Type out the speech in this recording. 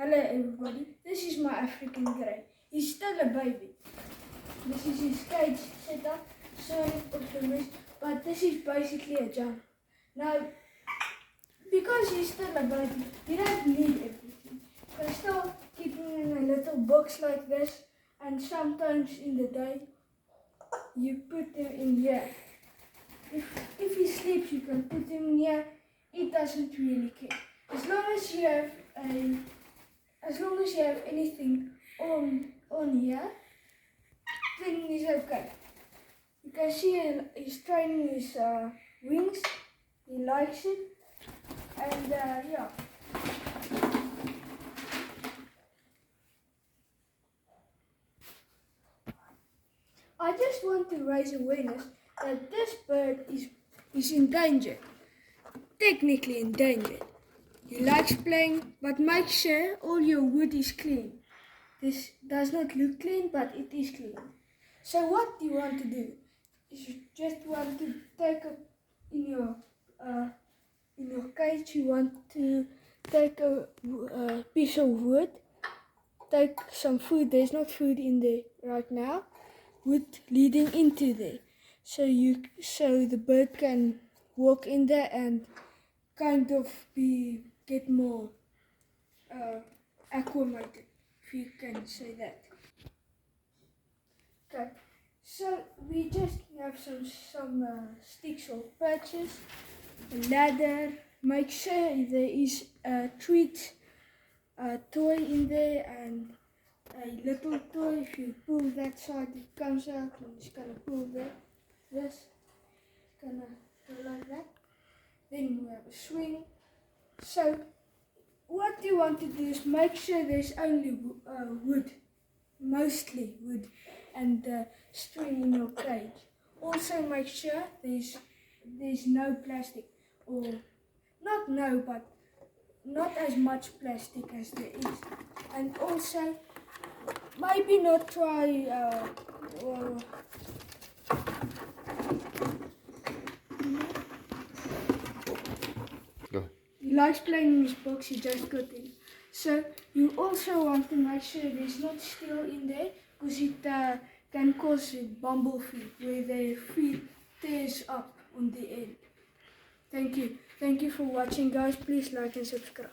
Hello everybody, this is my African Grey. He's still a baby. This is his cage setup, sorry of the mess, but this is basically a jump. Now, because he's still a baby, you don't need everything. You can still keep him in a little box like this, and sometimes in the day, you put him in here. If he sleeps, you can put him here. He doesn't really care. As long as you have anything on here, then he's okay. You can see he's training his wings. He likes it, and yeah. I just want to raise awareness that this bird is endangered, technically endangered. He likes playing, but make sure all your wood is clean. This does not look clean, but it is clean. So what do you want to do? You just want to take in your cage. You want to take a piece of wood. Take some food. There's not food in there right now. Wood leading into there, so the bird can walk in there and kind of get more acclimated, if you can say that. Okay, so we just have some sticks or perches, a ladder. Make sure there is a treat toy in there and a little toy. If you pull that side, it comes out, and it's gonna pull this. It's gonna go like that. Then we have a swing. So what you want to do is make sure there's only wood, mostly wood, and string in your cage. Also make sure there's no plastic, or but not as much plastic as there is. And also maybe not try Go. He likes playing in his box, he just got in. So you also want to make sure there's not steel in there, because it can cause a bumblebee where their feet tears up on the end. Thank you for watching, guys. Please like and subscribe.